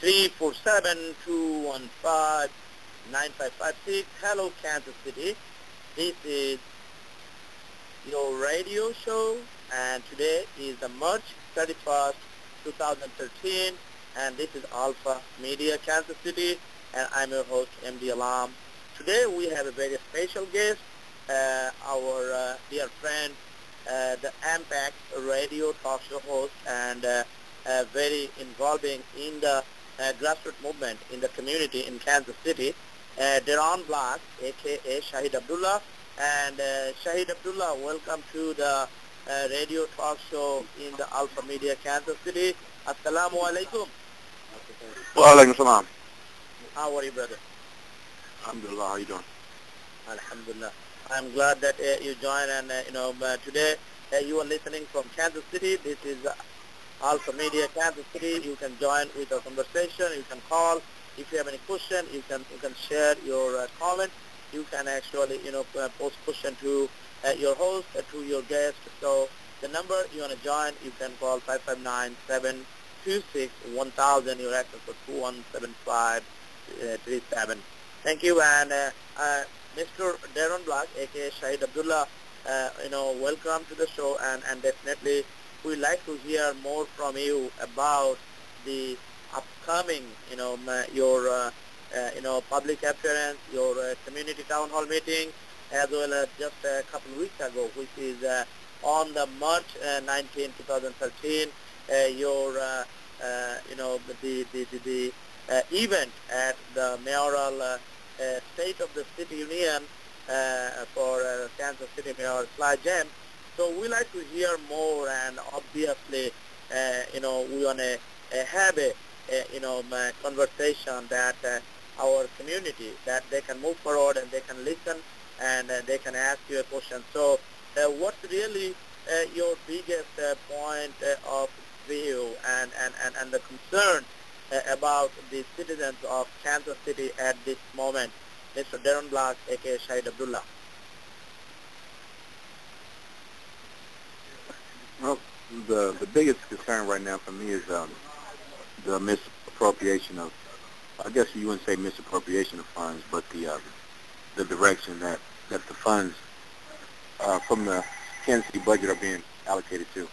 347-215-9556. Hello, Kansas City. This is your radio show, and today is the March 31st, 2013, and this is Alpha Media Kansas City, and I'm your host, MD Alam. Today we have a very special guest, our dear friend, the AMKC Radio Talk-Show host, and very involving in the grassroots movement in the community in Kansas City, Derron Black, a.k.a. Shahid Abdullah. And Shahid Abdullah, welcome to the radio talk show in the Alpha Media Kansas City. Assalamu alaikum. Wa alaikum salam. How are you, brother? Alhamdulillah, how you doing? Alhamdulillah. I'm glad that you joined, and today you are listening from Kansas City. This is Alpha Media Kansas City. You can join with our conversation. You can call. If you have any question, you can share your comment. You can actually, post question to your host, to your guest. So the number you want to join, you can call 559-726-1000. Your access for 217537. Thank you. And Mr. Derron Black, a.k.a. Shahid Abdullah, welcome to the show. And definitely we'd like to hear more from you about the upcoming, your public appearance, your community town hall meeting, as well as just a couple of weeks ago, which is on the March 19, 2013, your, the event at the mayoral State of the City Union for Kansas City Mayor Sly Jam. So we like to hear more, and obviously, we want to have a conversation that our community, that they can move forward and they can listen and they can ask you a question. So what's really your biggest point of view and the concern about the citizens of Kansas City at this moment? Mr. Derron Black, a.k.a. Shahid Abdullah. Well, the biggest concern right now for me is the misappropriation of, I guess you wouldn't say misappropriation of funds, but the direction that the funds from the Kansas City budget are being allocated to.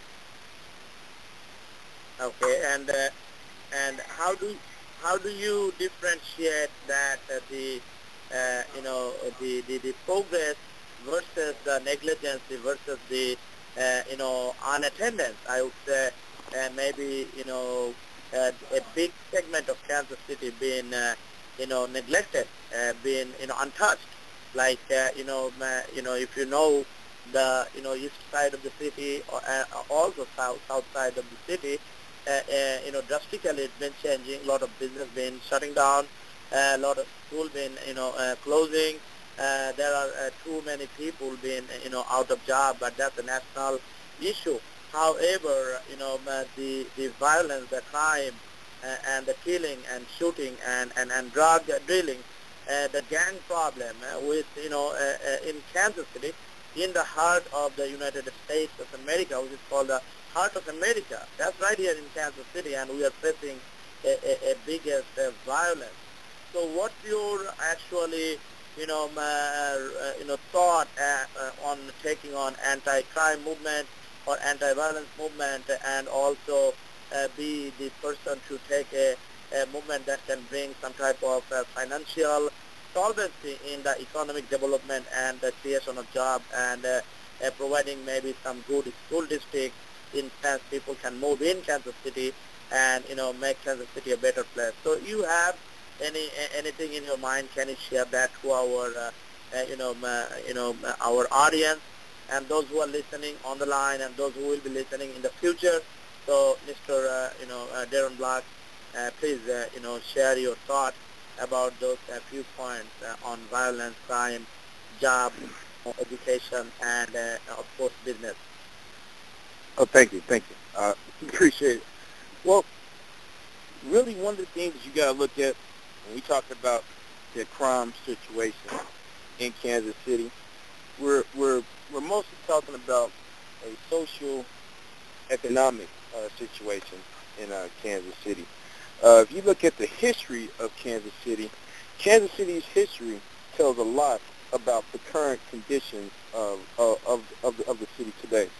Okay, and how do you differentiate that the progress versus the negligence versus the unattendance? I would say maybe a big segment of Kansas City being neglected, being untouched. Like if you know the east side of the city, or also south side of the city, drastically it's been changing. A lot of business been shutting down, a lot of school been closing. There are too many people being out of job, but that's a national issue. However, the violence, the crime, and the killing and shooting and drug dealing, the gang problem with in Kansas City, in the heart of the United States of America, which is called the heart of America. That's right here in Kansas City, and we are facing a biggest violence. So what's your actually thought on taking on anti-crime movement or anti-violence movement, and also be the person to take a movement that can bring some type of financial solvency in the economic development and the creation of jobs, and providing maybe some good school districts in sense people can move in Kansas City and make Kansas City a better place. So you have anything in your mind? Can you share that to our our audience and those who are listening on the line and those who will be listening in the future? So Mr. Derron Black, please share your thoughts about those few points on violence, crime, job, education, and of course business. Oh, thank you. Appreciate it. Well, really one of the things you got to look at when we talk about the crime situation in Kansas City, we're mostly talking about a social economic situation in Kansas City. If you look at the history of Kansas City's history tells a lot about the current conditions of the city today.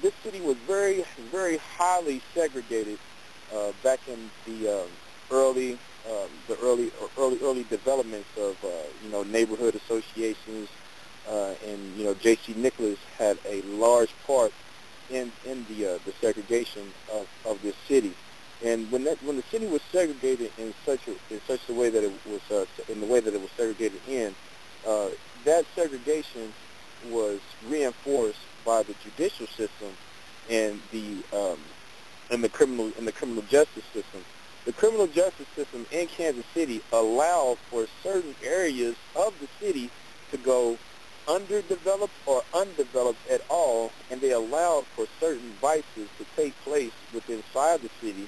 This city was very, very highly segregated back in the early developments of neighborhood associations, and J.C. Nicholas had a large part in the segregation of this city. And when the city was segregated in such a way that it was in the way that it was segregated in, that segregation was reinforced by the judicial system and the criminal justice system. The criminal justice system in Kansas City allowed for certain areas of the city to go underdeveloped or undeveloped at all, and they allowed for certain vices to take place within inside the city.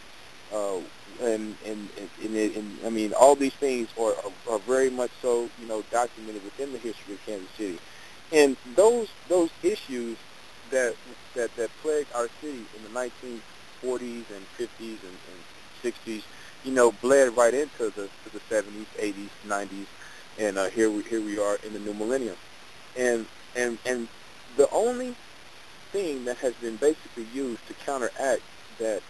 And I mean, all these things are very much so, documented within the history of Kansas City. And those issues that plagued our city in the 1940s and 50s and 60s, bled right into the 70s, 80s, 90s, and here we are in the new millennium. And the only thing that has been basically used to counteract that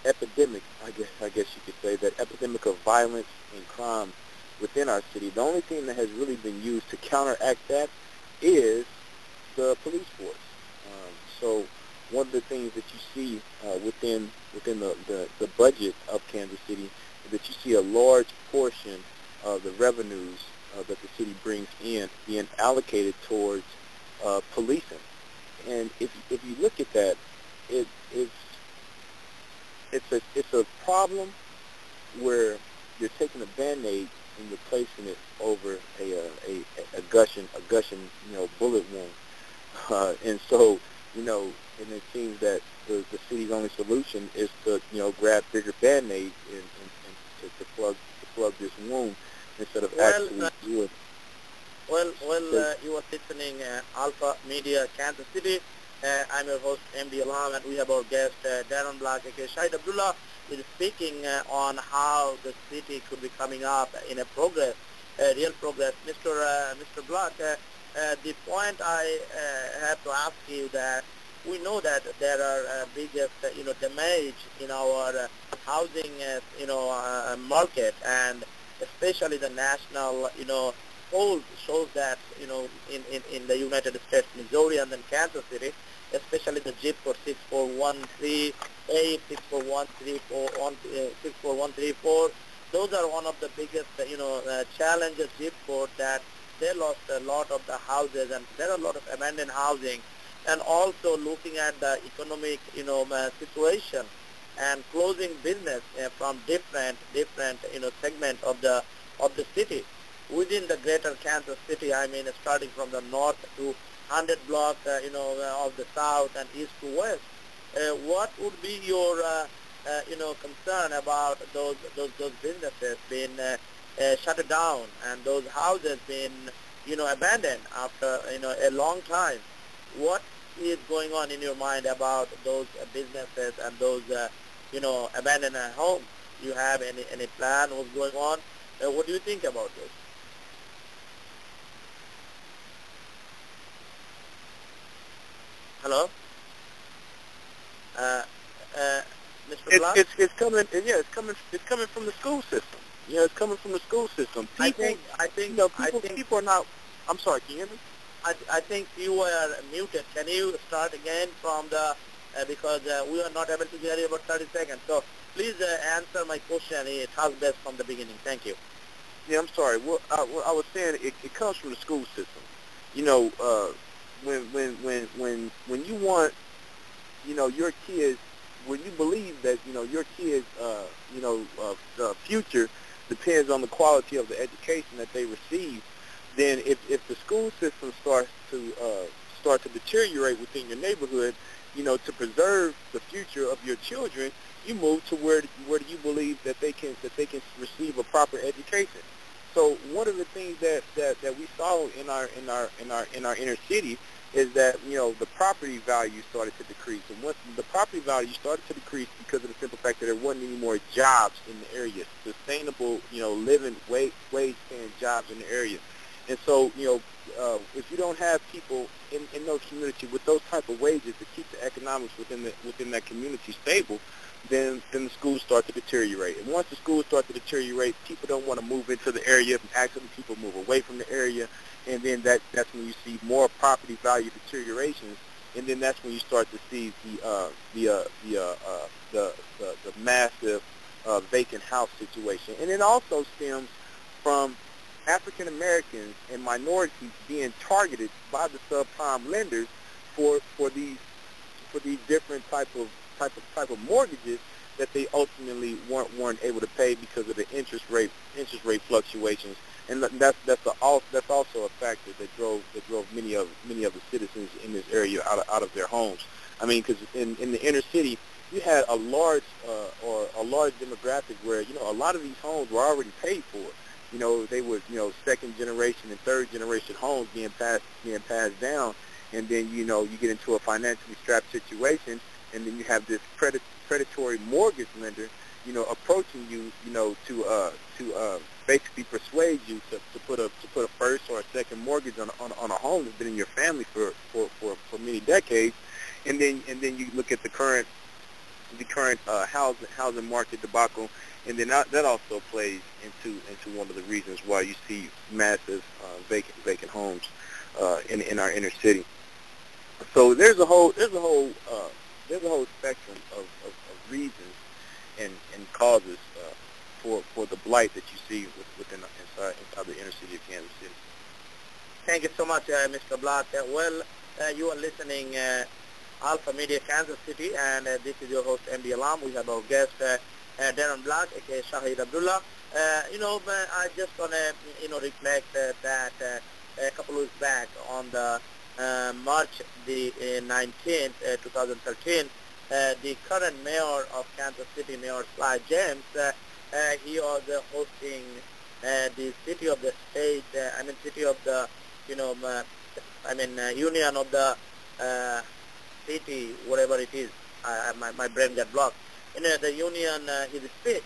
epidemic, I guess you could say, that epidemic of violence and crime within our city, the only thing that has really been used to counteract that is the police force. So one of the things that you see within the budget of Kansas City is that you see a large portion of the revenues that the city brings in being allocated towards policing. And if you look at that, it's a problem where you're taking a Band-Aid and you're placing it over a gushing bullet wound, and so and it seems that the city's only solution is to grab bigger Band-Aids and to plug this wound instead of actually doing. Well, you are listening Alpha Media Kansas City. I'm your host, MD Alam, and we have our guest, Derron Black, aka Shahid. Abdullah is speaking on how the city could be coming up in a progress, real progress. Mr. Black, the point I have to ask you that we know that there are biggest, damage in our housing, market, and especially the national, poll shows that, in the United States, Missouri, and then Kansas City, especially the zip code 64138, 64134, those are one of the biggest, challenges zip code that they lost a lot of the houses, and there are a lot of abandoned housing, and also looking at the economic, situation and closing business from different, segment of the city. Within the greater Kansas City, I mean, starting from the north to 100 blocks, of the south and east to west. What would be your, concern about those businesses being shut down and those houses being, abandoned after, a long time? What is going on in your mind about those businesses and those, abandoned homes? Do you have any plan? What's going on? What do you think about this? Hello, Mr. Black? It's coming. Yeah, it's coming from the school system. It's coming from the school system. People are not. I'm sorry. Can you hear me? I think you were muted. Can you start again from the because we are not able to hear you about 30 seconds. So please answer my question. It has best from the beginning. Thank you. Yeah, I'm sorry. Well, I was saying it comes from the school system. When you want, your kids, when you believe that, your kids, future depends on the quality of the education that they receive, then if the school system starts to deteriorate within your neighborhood, to preserve the future of your children, you move to where you believe that they can receive a proper education. So one of the things that we saw in our inner city is that, you know, the property value started to decrease. And once the property value started to decrease because of the simple fact that there wasn't any more jobs in the area, sustainable, you know, living, wage-paying jobs in the area. And so, you know, if you don't have people in those communities with those type of wages to keep the economics within that community stable, then the schools start to deteriorate. And once the schools start to deteriorate, people don't want to move into the area. Actually, people move away from the area, and then that's when you see more property value deteriorations. And then that's when you start to see the massive vacant house situation. And it also stems from African Americans and minorities being targeted by the subprime lenders for these different type of mortgages that they ultimately weren't able to pay because of the interest rate fluctuations. And that's also a factor that drove many of the citizens in this area out of their homes. I mean, because in the inner city, you had a large demographic where, you know, a lot of these homes were already paid for. You know, they were, you know, second generation and third generation homes being passed down, and then, you know, you get into a financially strapped situation, and then you have this predatory mortgage lender, you know, approaching you, you know, to basically persuade you to put a first or a second mortgage on a home that's been in your family for many decades, and then you look at the current housing market debacle, and then that also plays into one of the reasons why you see massive vacant homes in our inner city. So there's a whole spectrum of reasons and causes for the blight that you see inside the inner city of Kansas City. Thank you so much, Mr. Black. You are listening Alpha Media Kansas City, and this is your host, MD Alam. We have our guest, Derron Black, aka Shahid Abdullah. I just want to, reflect that a couple of weeks back on the March the 19th, 2013, the current mayor of Kansas City, Mayor Sly James, he was hosting the city of the state, city of the, union of the city, whatever it is. My brain got blocked. The union, his speech,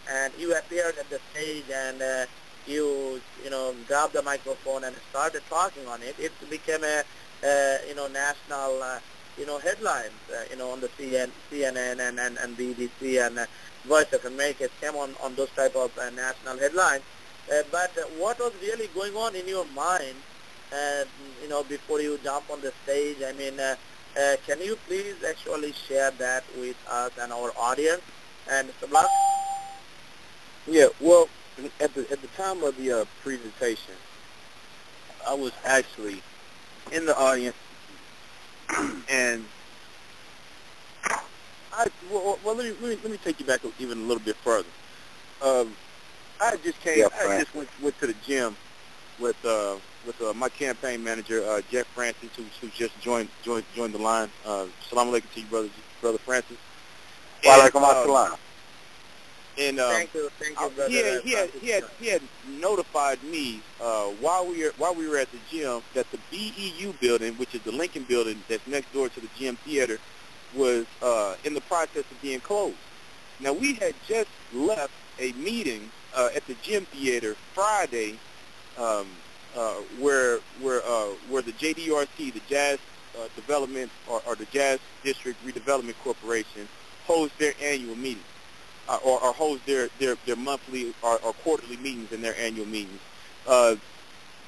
and you appeared at the stage and you grabbed the microphone and started talking on it. It became a national headlines on the CNN and BBC and Voice of America came on those type of national headlines. But what was really going on in your mind before you jump on the stage? Can you please actually share that with us and our audience? And Mr. Black? Yeah, well, at the time of the presentation, I was actually in the audience, and let me take you back even a little bit further. I just went to the gym with my campaign manager, Jeff Francis, who just joined the line. Salam alaikum to you, brother Francis. Thank you, brother. He had notified me while we were at the gym that the BEU building, which is the Lincoln building that's next door to the gym theater, was in the process of being closed. Now, we had just left a meeting at the gym theater Friday, where the JDRC, the Jazz Development or the Jazz District Redevelopment Corporation, holds their annual meeting, or holds their monthly or quarterly meetings in their annual meetings.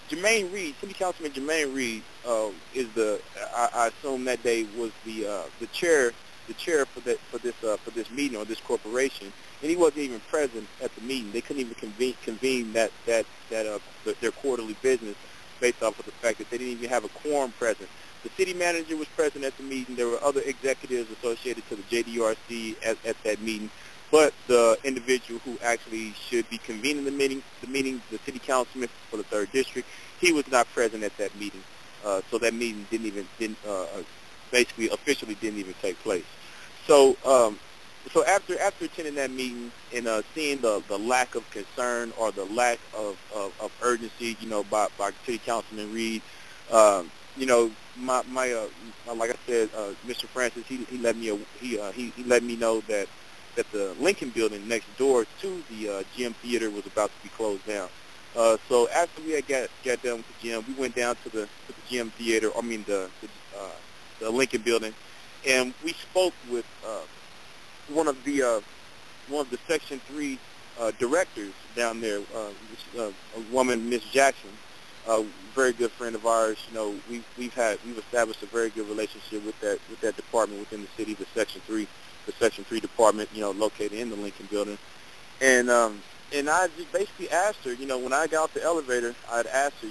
Jermaine Reed, City Councilman Jermaine Reed, I assume that day was the chair for this meeting or this corporation, and he wasn't even present at the meeting. They couldn't even convene their quarterly business based off of the fact that they didn't even have a quorum present. The city manager was present at the meeting. There were other executives associated to the JDRC at that meeting, but the individual who actually should be convening the meeting, the city councilman for the 3rd District, he was not present at that meeting. So that meeting basically officially didn't even take place. So So after attending that meeting and seeing the lack of concern or the lack of urgency, by City Councilman Reed, you know, my like I said, Mr. Francis, he let me he let me know that the Lincoln Building next door to the gym theater was about to be closed down. So after we had got done with the gym, we went down to the gym theater. I mean the Lincoln Building, and we spoke with one of the Section 3 directors down there, a woman, Miss Jackson, a very good friend of ours. You know, we've established a very good relationship with that department within the city, the Section 3 department, located in the Lincoln Building. And I just basically asked her, when I got off the elevator, I'd asked her,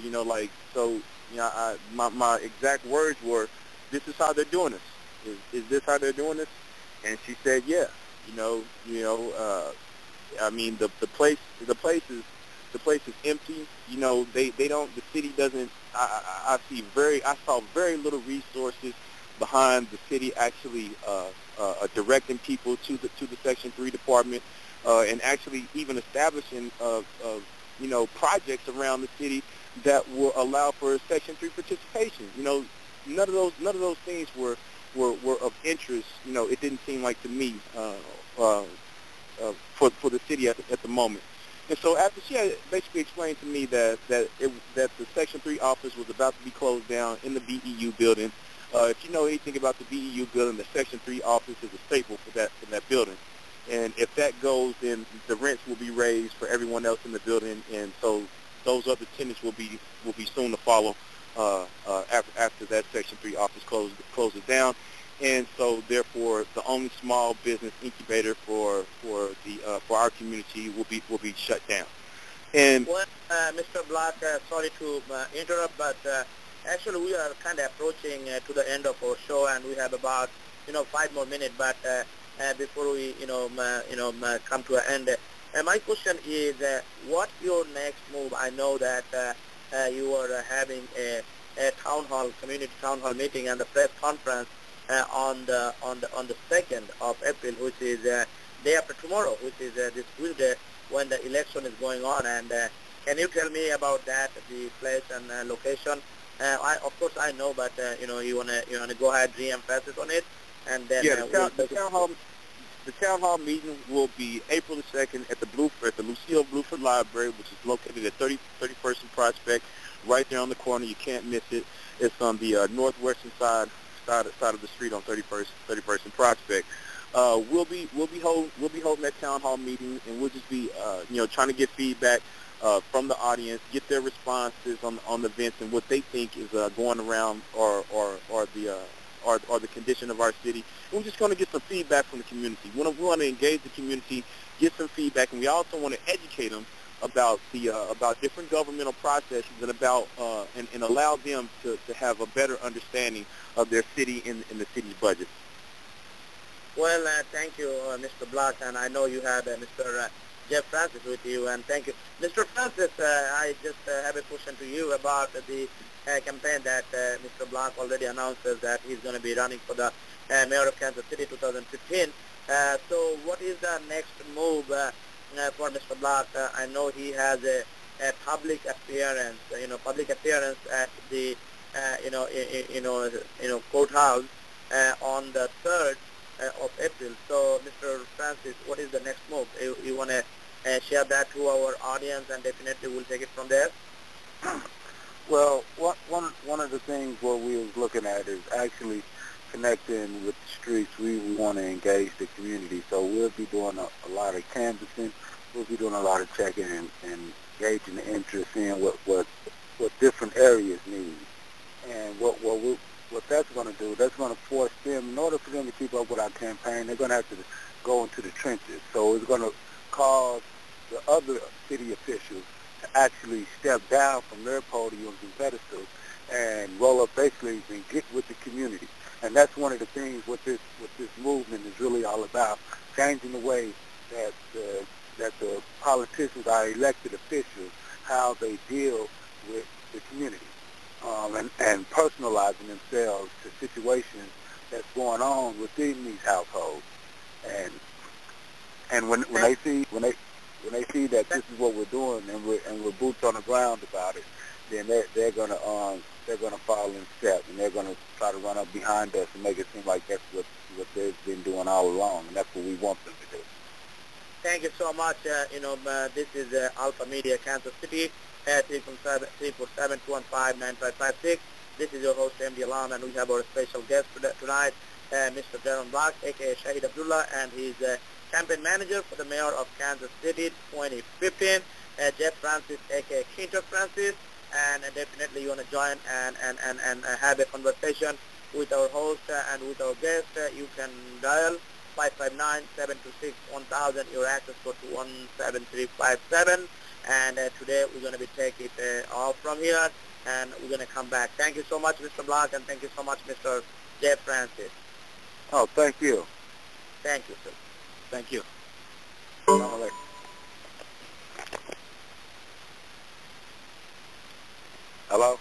my exact words were, "This is how they're doing this. Is this how they're doing this?" And she said, "Yeah." I mean, the place is empty. They don't. The city doesn't. I saw very little resources behind the city actually directing people to the Section 3 department, and actually even establishing projects around the city that will allow for Section 3 participation. None of those things were of interest. It didn't seem like to me for the city at the moment. And so after she had basically explained to me that the Section 3 office was about to be closed down in the BEU building. If you know anything about the BEU building, the Section 3 office is a staple for that building. And if that goes, then the rents will be raised for everyone else in the building, and so those other tenants will be soon to follow after that Section 3 office closes down. And so, therefore, the only small business incubator for our community will be shut down. And well, Mr. Black, sorry to interrupt, but actually we are kind of approaching to the end of our show, and we have about 5 more minutes. But before we come to an end, my question is, what's your next move? I know that you are having a community town hall meeting and a press conference on the 2nd of April, which is day after tomorrow, which is this Tuesday when the election is going on. And can you tell me about that, the place and location? Of course I know, but you wanna go ahead, re-emphasize on it, and then the town hall meeting will be April the 2nd at the Lucille Bluford Library, which is located at 31st and Prospect, right there on the corner. You can't miss it. It's on the northwestern side of the street on 31st and Prospect. We'll be holding that town hall meeting, and we'll just be trying to get feedback from the audience, get their responses on the events and what they think is going around or the condition of our city. And we're just going to get some feedback from the community. We want to engage the community, get some feedback, and we also want to educate them about about different governmental processes and about and allow them to have a better understanding of their city and the city's budget. Well, thank you, Mr. Black, and I know you have Mr. Jeff Francis with you, and thank you. Mr. Francis, I just have a question to you about the campaign that Mr. Black already announces that he's going to be running for the mayor of Kansas City 2015. So what is the next move for Mr. Black? I know he has a public appearance, at the courthouse on the 3rd of April. So, Mr. Francis, what is the next move? You want to share that to our audience, and definitely we'll take it from there? Well, one of the things what we was looking at is actually connecting with the streets. We want to engage the community, so we'll be doing a lot of canvassing. We'll be doing a lot of checking and engaging the interest in what different areas need, and what that's going to do, that's going to force them, in order for them to keep up with our campaign, they're going to have to go into the trenches. So it's going to cause the other city officials to actually step down from their podiums and pedestals and roll up basically and get with the community. And that's one of the things what this movement is really all about, changing the way that the politicians, our elected officials, how they deal with the community. And personalizing themselves to situations that's going on within these households. And And when they see that this is what we're doing and we're boots on the ground about it, then they're gonna follow in step, and they're gonna try to run up behind us and make it seem like that's what they've been doing all along, and that's what we want them to do. Thank you so much. This is Alpha Media Kansas City, 347-215-9556. This is your host, MD Alam, and we have our special guest tonight, Mr. Derron Black, a.k.a. Shahid Abdullah, and he's campaign manager for the mayor of Kansas City 2015, Jeff Francis, a.k.a. Kinter Francis, and definitely you want to join and have a conversation with our host and with our guest. You can dial 559-726-1000, your access code to 17357, and today we're going to be taking it off from here, and we're going to come back. Thank you so much, Mr. Black, and thank you so much, Mr. Jeff Francis. Oh, thank you. Thank you, sir. Thank you. Hello?